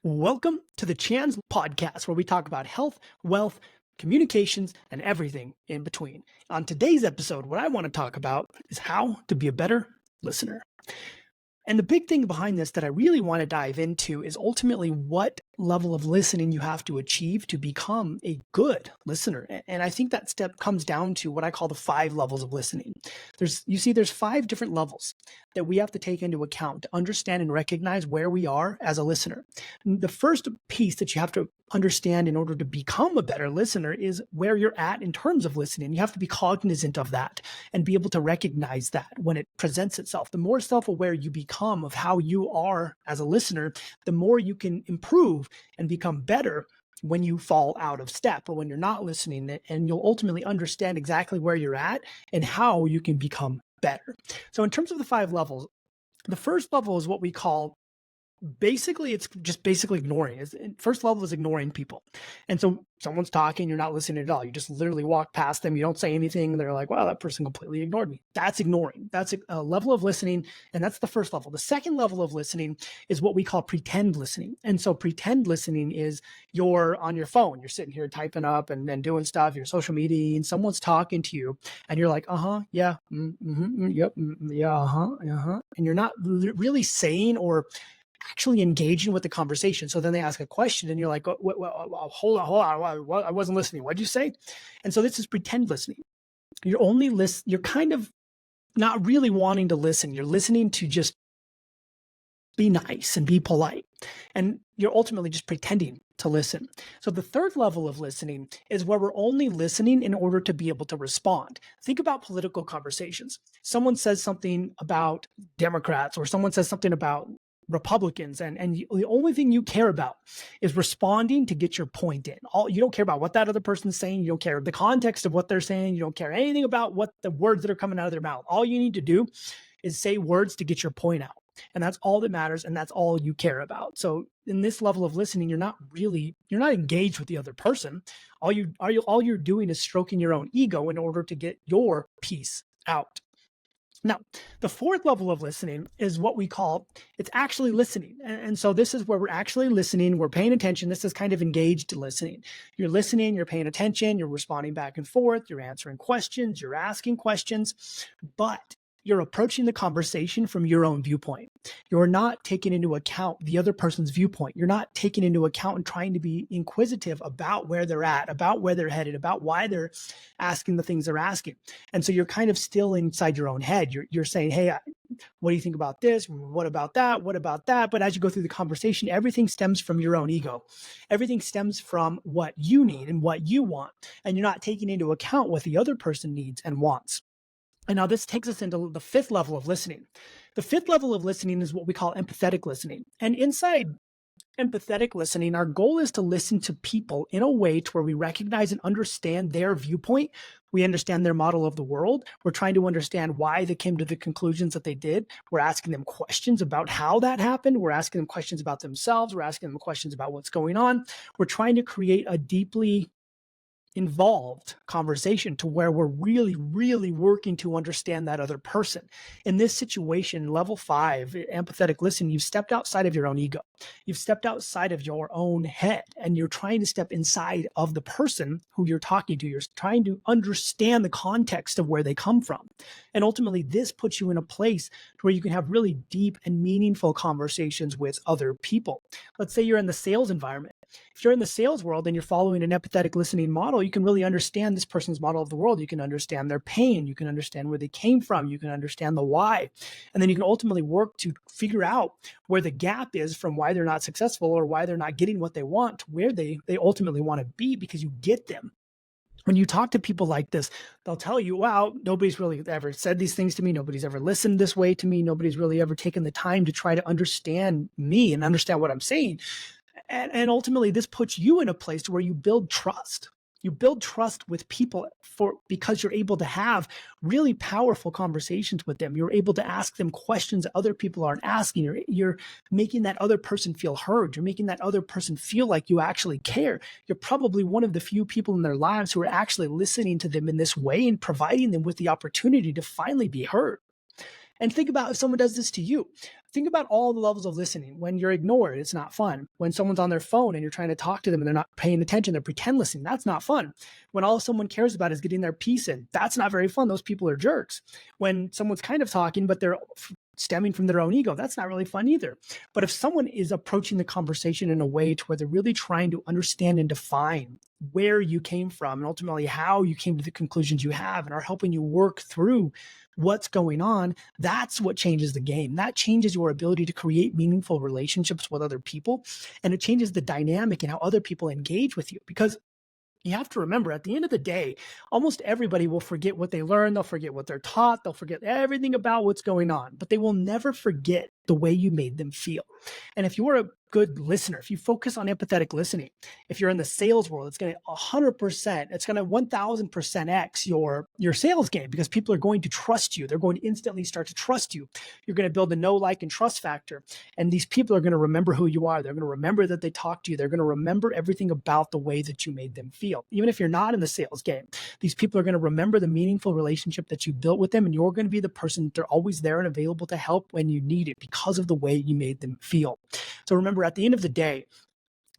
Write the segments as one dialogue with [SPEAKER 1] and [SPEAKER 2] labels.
[SPEAKER 1] Welcome to the Chan's podcast, where we talk about health, wealth, communications, and everything in between. On today's episode, what I want to talk about is how to be a better listener. And the big thing behind this that I really want to dive into is ultimately what level of listening you have to achieve to become a good listener. And I think that step comes down to what I call the 5 levels of listening. There's 5 different levels that we have to take into account to understand and recognize where we are as a listener. The first piece that you have to understand in order to become a better listener is where you're at in terms of listening. You have to be cognizant of that and be able to recognize that when it presents itself. The more self-aware you become of how you are as a listener, the more you can improve and become better when you fall out of step or when you're not listening, and you'll ultimately understand exactly where you're at and how you can become better. So in terms of the 5 levels, the first level is what we call it's just basically ignoring. First level is ignoring people. And so someone's talking, you're not listening at all. You just literally walk past them. You don't say anything. They're like, wow, that person completely ignored me. That's ignoring. That's a level of listening. And that's the first level. The second level of listening is what we call pretend listening. And so pretend listening is you're on your phone. You're sitting here typing up and doing stuff. You're social media and someone's talking to you and you're like, yeah, yep, yeah, uh-huh. And you're not really saying or actually engaging with the conversation. So then they ask a question and you're like, hold on, I wasn't listening. What'd you say? And so this is pretend listening. You're kind of not really wanting to listen. You're listening to just be nice and be polite. And you're ultimately just pretending to listen. So the third level of listening is where we're only listening in order to be able to respond. Think about political conversations. Someone says something about Democrats or someone says something about Republicans, and the only thing you care about is responding to get your point in. You don't care about what that other person's saying. You don't care the context of what they're saying. You don't care anything about what the words that are coming out of their mouth. All you need to do is say words to get your point out. And that's all that matters. And that's all you care about. So in this level of listening, you're not engaged with the other person. All you're doing is stroking your own ego in order to get your piece out. Now, the fourth level of listening is what we call, it's actually listening. And so this is where we're actually listening, we're paying attention. This is kind of engaged listening. You're listening, you're paying attention, you're responding back and forth, you're answering questions, you're asking questions, but you're approaching the conversation from your own viewpoint. You're not taking into account the other person's viewpoint. You're not taking into account and trying to be inquisitive about where they're at, about where they're headed, about why they're asking the things they're asking. And so you're kind of still inside your own head. You're saying, hey, what do you think about this? What about that? What about that? But as you go through the conversation, everything stems from your own ego. Everything stems from what you need and what you want. And you're not taking into account what the other person needs and wants. And now this takes us into the 5th level of listening. The 5th level of listening is what we call empathetic listening. And inside empathetic listening, our goal is to listen to people in a way to where we recognize and understand their viewpoint. We understand their model of the world. We're trying to understand why they came to the conclusions that they did. We're asking them questions about how that happened. We're asking them questions about themselves. We're asking them questions about what's going on. We're trying to create a deeply involved conversation to where we're really, really working to understand that other person. In this situation, level 5, empathetic listening, you've stepped outside of your own ego. You've stepped outside of your own head and you're trying to step inside of the person who you're talking to. You're trying to understand the context of where they come from. And ultimately, this puts you in a place where you can have really deep and meaningful conversations with other people. Let's say you're in the sales environment. If you're in the sales world and you're following an empathetic listening model, you can really understand this person's model of the world. You can understand their pain. You can understand where they came from. You can understand the why. And then you can ultimately work to figure out where the gap is from why they're not successful or why they're not getting what they want to where they ultimately want to be, because you get them. When you talk to people like this, they'll tell you, wow, nobody's really ever said these things to me. Nobody's ever listened this way to me. Nobody's really ever taken the time to try to understand me and understand what I'm saying. And ultimately, this puts you in a place where you build trust. You build trust with people because you're able to have really powerful conversations with them. You're able to ask them questions that other people aren't asking. You're making that other person feel heard. You're making that other person feel like you actually care. You're probably one of the few people in their lives who are actually listening to them in this way and providing them with the opportunity to finally be heard. And think about if someone does this to you. Think about all the levels of listening. When you're ignored, it's not fun. When someone's on their phone and you're trying to talk to them and they're not paying attention, they're pretend listening, that's not fun. When all someone cares about is getting their piece in, that's not very fun. Those people are jerks. When someone's kind of talking, but they're stemming from their own ego, that's not really fun either. But if someone is approaching the conversation in a way to where they're really trying to understand and define where you came from and ultimately how you came to the conclusions you have and are helping you work through what's going on, that's what changes the game. That changes your ability to create meaningful relationships with other people. And it changes the dynamic in how other people engage with you. Because you have to remember, at the end of the day, almost everybody will forget what they learned. They'll forget what they're taught. They'll forget everything about what's going on, but they will never forget the way you made them feel. And if you're a good listener, if you focus on empathetic listening, if you're in the sales world, it's going to 100%, it's going to 1000% X your sales game, because people are going to trust you. They're going to instantly start to trust you. You're going to build a know, like, and trust factor. And these people are going to remember who you are. They're going to remember that they talked to you. They're going to remember everything about the way that you made them feel. Even if you're not in the sales game, these people are going to remember the meaningful relationship that you built with them. And you're going to be the person that they're always there and available to help when you need it, because of the way you made them feel. So remember, at the end of the day,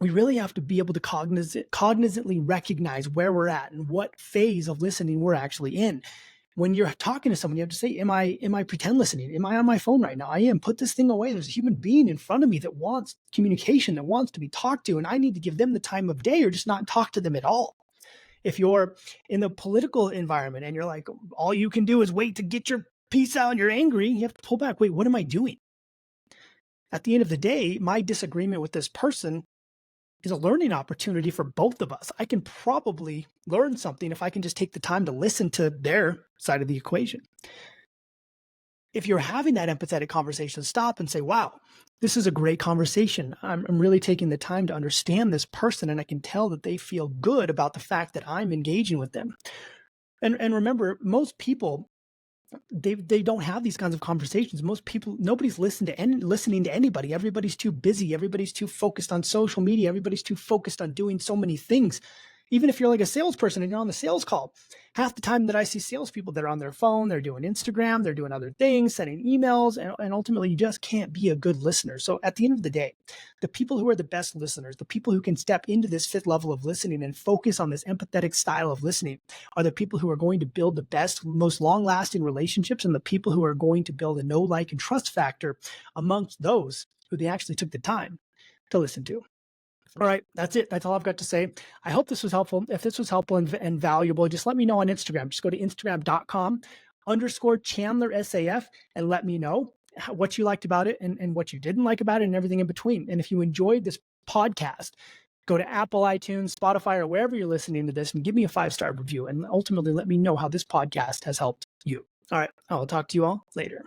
[SPEAKER 1] we really have to be able to cognizantly recognize where we're at and what phase of listening we're actually in. When you're talking to someone, you have to say, am I pretend listening? Am I on my phone right now? I am. Put this thing away. There's a human being in front of me that wants communication, that wants to be talked to, and I need to give them the time of day or just not talk to them at all. If you're in the political environment and you're like, all you can do is wait to get your piece out and you're angry, you have to pull back. Wait, what am I doing? At the end of the day, my disagreement with this person is a learning opportunity for both of us. I can probably learn something if I can just take the time to listen to their side of the equation. If you're having that empathetic conversation, stop and say, wow, this is a great conversation. I'm really taking the time to understand this person, and I can tell that they feel good about the fact that I'm engaging with them. And remember, most people, they don't have these kinds of conversations. Most people, nobody's listening to anybody. Everybody's too busy. Everybody's too focused on social media. Everybody's too focused on doing so many things. Even if you're like a salesperson and you're on the sales call, half the time that I see salespeople, they're on their phone, they're doing Instagram, they're doing other things, sending emails, and ultimately you just can't be a good listener. So at the end of the day, the people who are the best listeners, the people who can step into this fifth level of listening and focus on this empathetic style of listening, are the people who are going to build the best, most long-lasting relationships, and the people who are going to build a know, like, and trust factor amongst those who they actually took the time to listen to. All right, that's it. That's all I've got to say. I hope this was helpful. If this was helpful and valuable, just let me know on Instagram. Just go to Instagram.com/ChandlerSAF and let me know what you liked about it and what you didn't like about it and everything in between. And if you enjoyed this podcast, go to Apple, iTunes, Spotify, or wherever you're listening to this and give me a 5-star review and ultimately let me know how this podcast has helped you. All right, I'll talk to you all later.